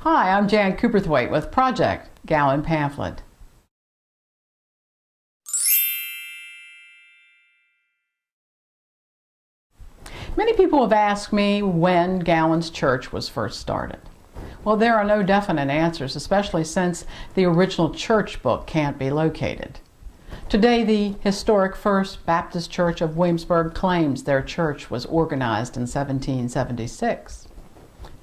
Hi, I'm Jan Cooperthwaite with Project Gowan Pamphlet. Many people have asked me when Gowan's church was first started. Well, there are no definite answers, especially since the original church book can't be located. Today, the historic First Baptist Church of Williamsburg claims their church was organized in 1776.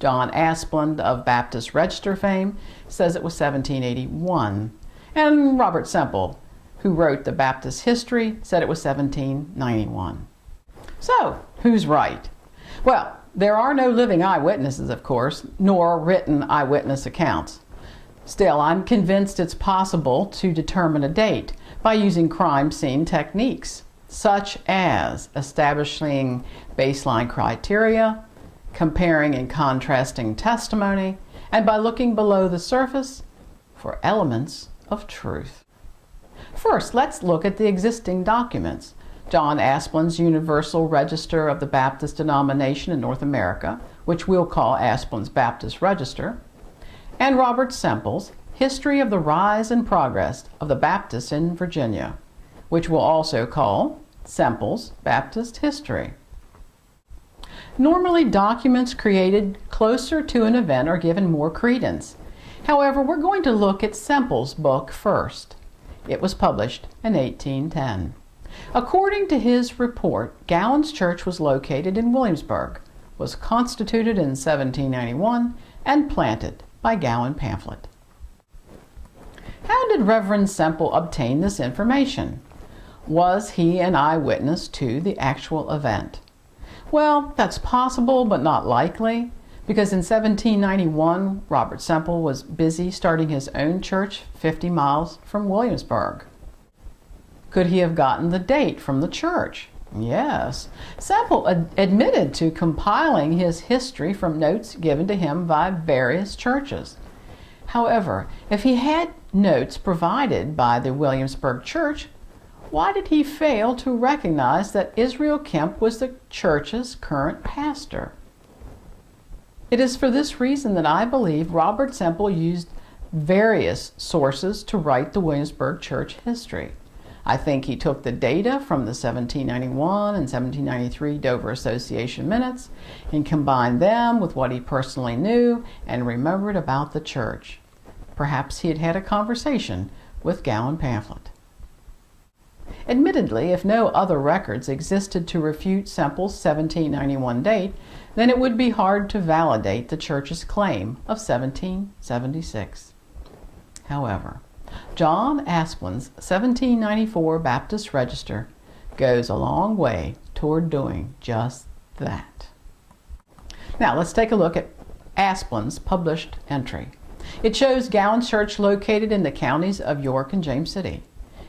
John Asplund of Baptist Register fame says it was 1781. And Robert Semple, who wrote the Baptist history, said it was 1791. So, who's right? Well, there are no living eyewitnesses, of course, nor written eyewitness accounts. Still, I'm convinced it's possible to determine a date by using crime scene techniques, such as establishing baseline criteria, comparing and contrasting testimony, and by looking below the surface for elements of truth. First, let's look at the existing documents. John Asplund's Universal Register of the Baptist Denomination in North America, which we'll call Asplund's Baptist Register, and Robert Semple's History of the Rise and Progress of the Baptists in Virginia, which we'll also call Semple's Baptist History. Normally, documents created closer to an event are given more credence. However, we're going to look at Semple's book first. It was published in 1810. According to his report, Gowan's church was located in Williamsburg, was constituted in 1791, and planted by Gowan Pamphlet. How did Reverend Semple obtain this information? Was he an eyewitness to the actual event? Well, that's possible, but not likely, because in 1791, Robert Semple was busy starting his own church 50 miles from Williamsburg. Could he have gotten the date from the church? Yes. Semple admitted to compiling his history from notes given to him by various churches. However, if he had notes provided by the Williamsburg church, why did he fail to recognize that Israel Kemp was the church's current pastor? It is for this reason that I believe Robert Semple used various sources to write the Williamsburg church history. I think he took the data from the 1791 and 1793 Dover Association minutes and combined them with what he personally knew and remembered about the church. Perhaps he had had a conversation with Gowan Pamphlet. Admittedly, if no other records existed to refute Semple's 1791 date, then it would be hard to validate the church's claim of 1776. However, John Asplund's 1794 Baptist Register goes a long way toward doing just that. Now let's take a look at Asplund's published entry. It shows Gowan's church located in the counties of York and James City.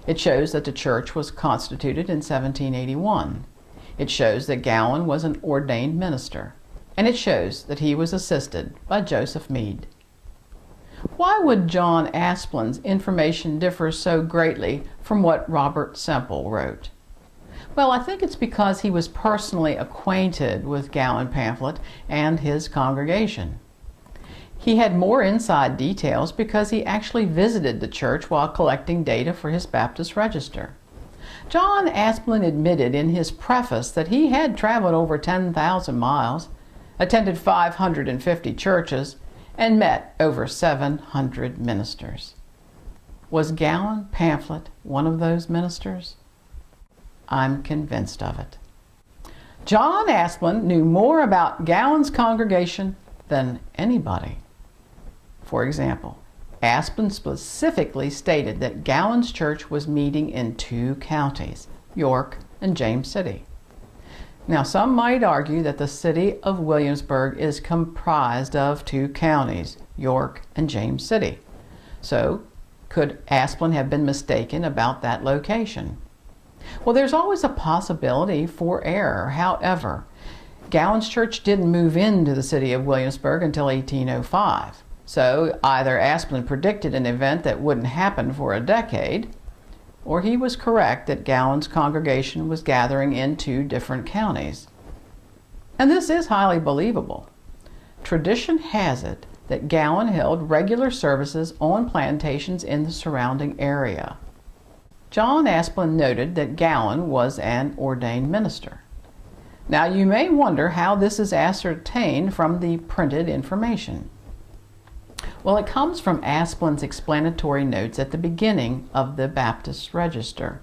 It shows that the church was constituted in 1781. It shows that Gowan was an ordained minister. And it shows that he was assisted by Joseph Meade. Why would John Asplund's information differ so greatly from what Robert Semple wrote? Well, I think it's because he was personally acquainted with Gowan Pamphlet and his congregation. He had more inside details because he actually visited the church while collecting data for his Baptist Register. John Asplund admitted in his preface that he had traveled over 10,000 miles, attended 550 churches, and met over 700 ministers. Was Gowan Pamphlet one of those ministers? I'm convinced of it. John Asplund knew more about Gowan's congregation than anybody. For example, Asplund specifically stated that Gowan's church was meeting in 2 counties, York and James City. Now, some might argue that the city of Williamsburg is comprised of 2 counties, York and James City. So, could Asplund have been mistaken about that location? Well, there's always a possibility for error. However, Gowan's church didn't move into the city of Williamsburg until 1805. So either Asplund predicted an event that wouldn't happen for a decade, or he was correct that Gowan's congregation was gathering in 2 different counties. And this is highly believable. Tradition has it that Gowan held regular services on plantations in the surrounding area. John Asplund noted that Gowan was an ordained minister. Now you may wonder how this is ascertained from the printed information. Well, it comes from Asplund's explanatory notes at the beginning of the Baptist Register.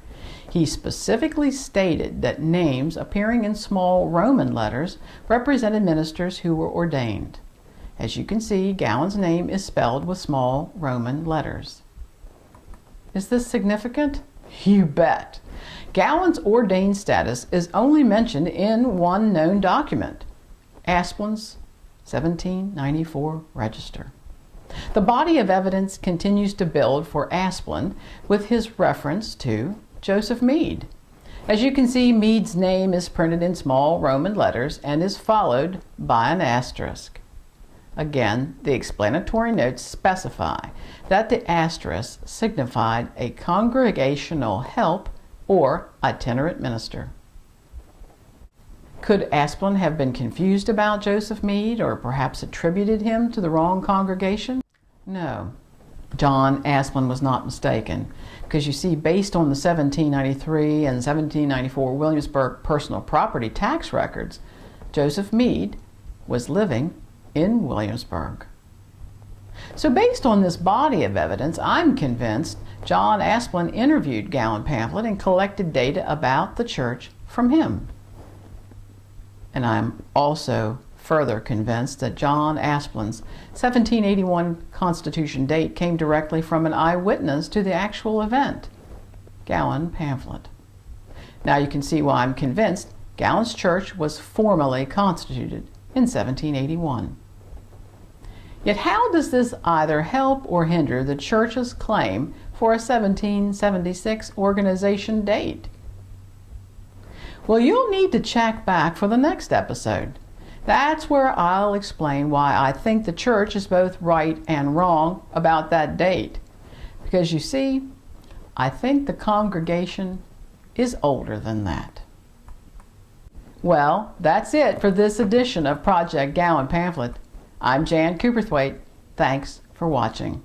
He specifically stated that names appearing in small Roman letters represented ministers who were ordained. As you can see, Gowan's name is spelled with small Roman letters. Is this significant? You bet. Gowan's ordained status is only mentioned in one known document, Asplund's 1794 Register. The body of evidence continues to build for Asplund with his reference to Joseph Meade. As you can see, Meade's name is printed in small Roman letters and is followed by an asterisk. Again, the explanatory notes specify that the asterisk signified a congregational help or itinerant minister. Could Asplund have been confused about Joseph Meade or perhaps attributed him to the wrong congregation? No, John Asplund was not mistaken, because you see, based on the 1793 and 1794 Williamsburg personal property tax records, Joseph Meade was living in Williamsburg. So based on this body of evidence, I'm convinced John Asplund interviewed Gowan Pamphlet and collected data about the church from him. And I'm also further convinced that John Asplund's 1781 Constitution date came directly from an eyewitness to the actual event, Gowan Pamphlet. Now you can see why I'm convinced Gowan's church was formally constituted in 1781. Yet how does this either help or hinder the church's claim for a 1776 organization date? Well, you'll need to check back for the next episode. That's where I'll explain why I think the church is both right and wrong about that date. Because you see, I think the congregation is older than that. Well, that's it for this edition of Project Gowan Pamphlet. I'm Jan Cooperthwaite. Thanks for watching.